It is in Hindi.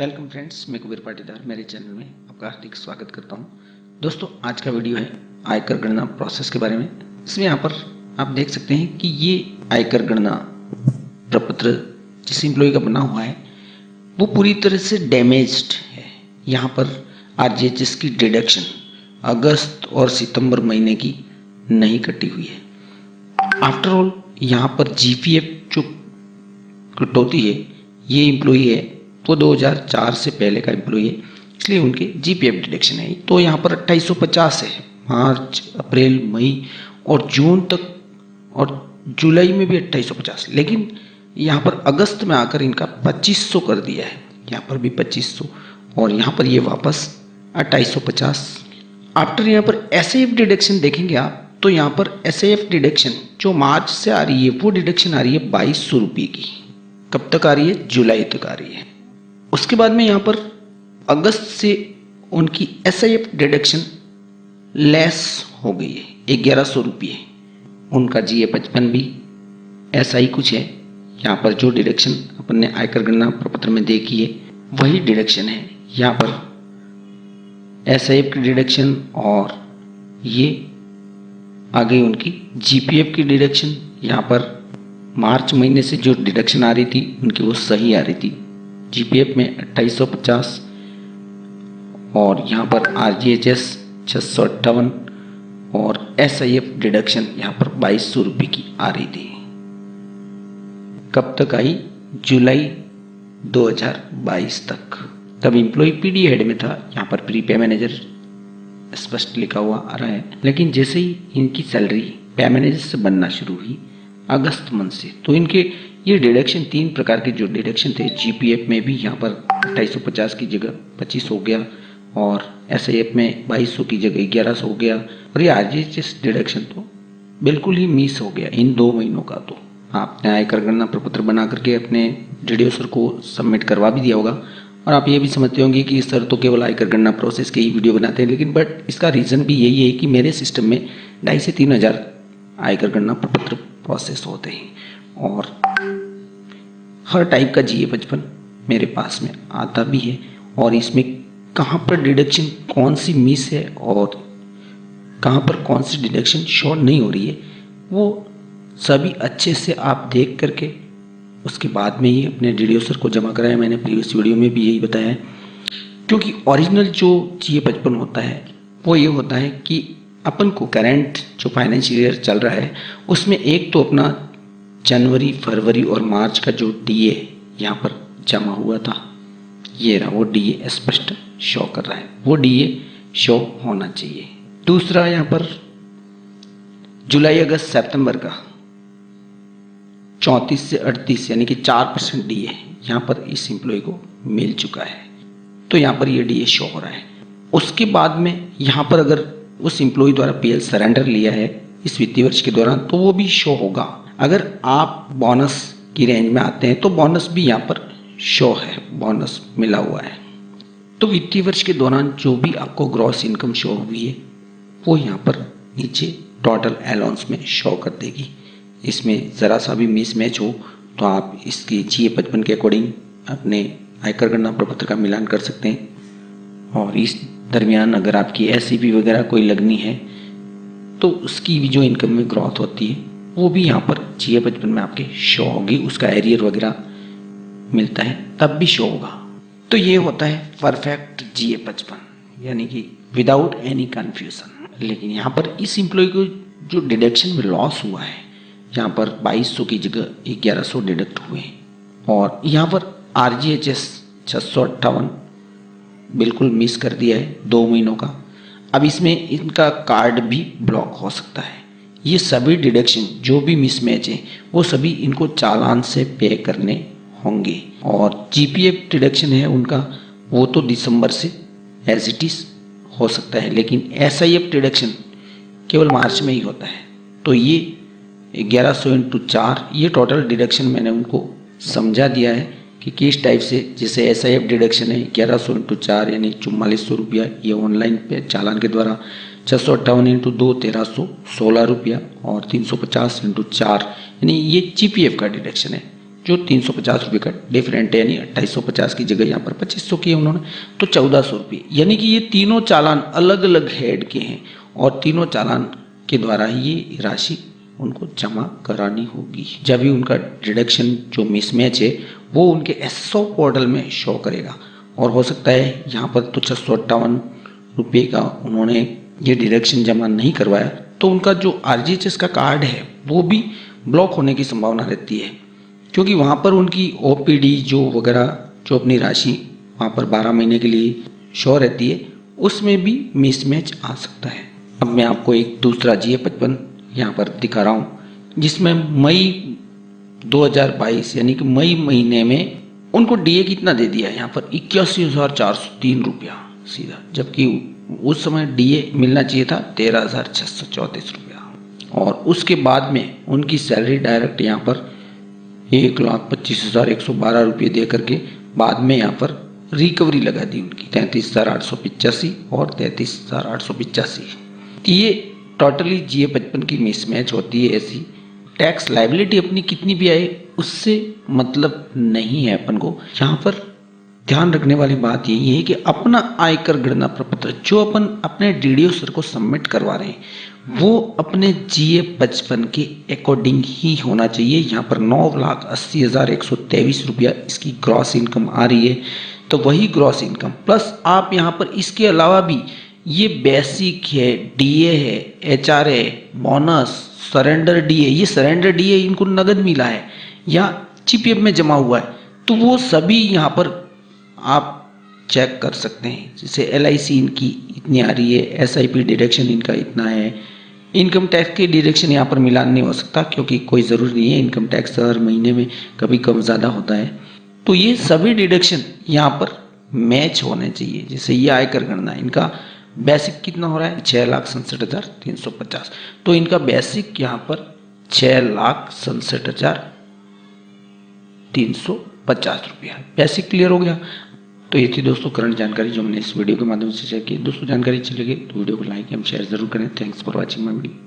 वेलकम फ्रेंड्स, मैं कुबेर पाटीदार मेरे चैनल में आपका हार्दिक स्वागत करता हूं। दोस्तों, आज का वीडियो है आयकर गणना प्रोसेस के बारे में। इसमें यहाँ पर आप देख सकते हैं कि ये आयकर गणना प्रपत्र जिस एम्प्लॉय का बना हुआ है वो पूरी तरह से डैमेज्ड है। यहाँ पर आरजीएचएस की डिडक्शन अगस्त और सितंबर महीने की नहीं कटी हुई है। आफ्टर ऑल यहाँ पर जीपीएफ जो कटौती है, ये एम्प्लॉई है वो 2004 से पहले का एम्प्लॉई है, इसलिए उनके जीपीएफ डिडक्शन है। तो यहाँ पर 2850 है मार्च, अप्रैल, मई और जून तक, और जुलाई में भी 2850, लेकिन यहाँ पर अगस्त में आकर इनका 2500 कर दिया है। यहाँ पर भी 2500 और यहाँ पर ये वापस 2850। आफ्टर यहाँ पर एसएएफ डिडक्शन देखेंगे आप, तो यहाँ पर एसएएफ डिडक्शन जो मार्च से आ रही है वो डिडक्शन आ रही है 2200 रुपये की। कब तक आ रही है? जुलाई तक आ रही है। उसके बाद में यहाँ पर अगस्त से उनकी एसआईएफ डिडक्शन लेस हो गई है 1100 रुपये। उनका जीए 55 भी ऐसा ही कुछ है। यहाँ पर जो डिडक्शन अपन ने आयकर गणना प्रपत्र में देखी है वही डिडक्शन है। यहाँ पर एसआईएफ की डिडक्शन और ये आ गई उनकी जीपीएफ की डिडक्शन। यहाँ पर मार्च महीने से जो डिडक्शन आ रही थी उनकी वो सही आ रही थी। जीपीएफ में 2850 और यहाँ पर आरजीएचएस 658 और एसआईएफ डिडक्शन यहाँ पर 2200 रुपये की आ रही थी। कब तक आई? जुलाई 2022 तक। तब एम्प्लॉय पीडी हेड में था, यहाँ पर प्री पे मैनेजर स्पष्ट लिखा हुआ आ रहा है। लेकिन जैसे ही इनकी सैलरी पे मैनेजर से बनना शुरू हुई अगस्त मंथ से, तो इनके ये डिडक्शन 3 प्रकार के जो डिडक्शन थे, जीपीएफ में भी यहाँ पर 2850 की जगह 25 हो गया और एसआईएफ में 2200 की जगह 1100 हो गया, और ये आरजीएचएस डिडक्शन तो बिल्कुल ही मिस हो गया इन 2 महीनों का। तो आपने आयकर गणना प्रपत्र बना करके अपने डीडीओ सर को सबमिट करवा भी दिया होगा, और आप ये भी समझते होंगे कि सर तो केवल आयकर गणना प्रोसेस के ही वीडियो बनाते हैं, लेकिन बट इसका रीज़न भी यही है कि मेरे सिस्टम में 2,500 से 3,000 आयकर गणना प्रपत्र प्रोसेस होते हैं और हर टाइप का जीए 55 मेरे पास में आता भी है। और इसमें कहाँ पर डिडक्शन कौन सी मिस है और कहाँ पर कौन सी डिडक्शन शो नहीं हो रही है, वो सभी अच्छे से आप देख करके उसके बाद में ही अपने डीडीओ सर को जमा कराया। मैंने प्रीवियस वीडियो में भी यही बताया है, क्योंकि ओरिजिनल जो जीए 55 होता है वो ये होता है कि अपन को करंट जो फाइनेंशियल ईयर चल रहा है उसमें एक तो अपना जनवरी, फरवरी और मार्च का जो डीए यहाँ पर जमा हुआ था, ये रहा वो डीए स्पष्ट शो कर रहा है, वो डीए शो होना चाहिए। दूसरा यहाँ पर जुलाई, अगस्त, सितंबर का 34 से 38 यानी कि 4% डीए यहाँ पर इस एम्प्लॉय को मिल चुका है, तो यहाँ पर ये डीए शो हो रहा है। उसके बाद में यहाँ पर अगर उस एम्प्लॉय द्वारा पीएल सरेंडर लिया है इस वित्तीय वर्ष के दौरान तो वो भी शो होगा। अगर आप बोनस की रेंज में आते हैं तो बोनस भी यहाँ पर शो है, बोनस मिला हुआ है। तो वित्तीय वर्ष के दौरान जो भी आपको ग्रॉस इनकम शो हुई है वो यहाँ पर नीचे टोटल अलाउंस में शो कर देगी। इसमें ज़रा सा भी मिसमैच हो तो आप इसकी जीए 55 के अकॉर्डिंग अपने आयकर गणना प्रपत्र का मिलान कर सकते हैं। और इस दरमियान अगर आपकी एसईपी वगैरह कोई लगनी है तो उसकी भी जो इनकम में ग्रोथ होती है वो भी यहाँ पर जीए 55 में आपके शो होगी। उसका एरियर वगैरह मिलता है तब भी शो होगा। तो ये होता है परफेक्ट जीए 55, यानी कि विदाउट एनी कन्फ्यूजन। लेकिन यहाँ पर इस एम्प्लॉय को जो डिडक्शन में लॉस हुआ है, यहाँ पर 2200 की जगह 1100 डिडक्ट हुए और यहाँ पर आरजीएचएस 658 बिल्कुल मिस कर दिया है 2 महीनों का। अब इसमें इनका कार्ड भी ब्लॉक हो सकता है। ये सभी डिडक्शन जो भी मिसमैच है वो सभी इनको चालान से पे करने होंगे। और जीपीएफ डिडक्शन है उनका वो तो दिसंबर से एज इट इज़ हो सकता है, लेकिन एसआईएफ डिडक्शन केवल मार्च में ही होता है। तो ये 1100 × 4 ये टोटल डिडक्शन मैंने उनको समझा दिया है कि किस टाइप से। जैसे एसआईएफ डिडक्शन है 1100 × 4 यानी 4400 रुपया, ये ऑनलाइन पे चालान के द्वारा 658 × 2 1316 रुपया और 350 × 4 यानी ये जीपीएफ का डिडक्शन है। जो 350 रुपये का डिफरेंट है, यानी 2850 की जगह यहाँ पर 2500 किए उन्होंने, तो 1400 रुपये। यानी कि ये तीनों चालान अलग अलग हेड के हैं और तीनों चालान के द्वारा ही ये राशि उनको जमा करानी होगी। जब भी उनका डिडक्शन जो मिसमैच है वो उनके एसएसओ पोर्टल में शो करेगा। और हो सकता है यहाँ पर तो 658 रुपये का उन्होंने ये डिडक्शन जमा नहीं करवाया, तो उनका जो आरजीएचएस का कार्ड है वो भी ब्लॉक होने की संभावना रहती है, क्योंकि वहाँ पर उनकी ओपीडी जो वगैरह जो अपनी राशि वहाँ पर 12 महीने के लिए शो रहती है, उसमें भी मिसमैच आ सकता है। अब मैं आपको एक दूसरा GA55 यहाँ पर दिखा रहा हूँ, जिसमें मई 2022 यानी कि मई महीने में उनको डीए कितना दे दिया है यहाँ पर 81,403 रुपया सीधा, जबकि उस समय डीए मिलना चाहिए था 13,634 रुपया। और उसके बाद में उनकी सैलरी डायरेक्ट यहाँ पर 1,25,112 रुपये दे करके बाद में यहाँ पर रिकवरी लगा दी उनकी 33,885 और 33,885। ये टोटली GA55 की मिसमैच होती है। ऐसी टैक्स लाइबिलिटी अपनी कितनी भी आए उससे मतलब नहीं है अपन को। यहाँ पर ध्यान रखने वाली बात यही है कि अपना आयकर गणना प्रपत्र जो अपन अपने डीडीओ सर को सबमिट करवा रहे हैं वो अपने GA55 के अकॉर्डिंग ही होना चाहिए। यहाँ पर 9,80,123 रुपया इसकी ग्रॉस इनकम आ रही है, तो वही ग्रॉस इनकम प्लस आप यहाँ पर इसके अलावा भी ये बेसिक है, डीए है, एचआर है, बोनस, सरेंडर डीए, ये सरेंडर डीए इनको नगद मिला है या जीपीएफ में जमा हुआ है, तो वो सभी यहाँ पर आप चेक कर सकते हैं। जैसे LIC इनकी इतनी आ रही है, SIP डिडक्शन इनका इतना है, इनकम टैक्स के डिडक्शन यहाँ पर मिलान नहीं हो सकता क्योंकि कोई ज़रूरी नहीं है, इनकम टैक्स हर महीने में कभी कम ज़्यादा होता है, तो ये सभी डिडक्शन यहाँ पर मैच होने चाहिए। जैसे ये आयकर गणना इनका बेसिक कितना हो रहा है 6,67,350, तो इनका बेसिक यहाँ पर 6,67,350 रुपया बेसिक क्लियर हो गया। तो ये थी दोस्तों करंट जानकारी जो मैंने इस वीडियो के माध्यम से शेयर की। दोस्तों जानकारी अच्छी लगी तो वीडियो को लाइक एंड शेयर जरूर करें। Thanks for watching my video.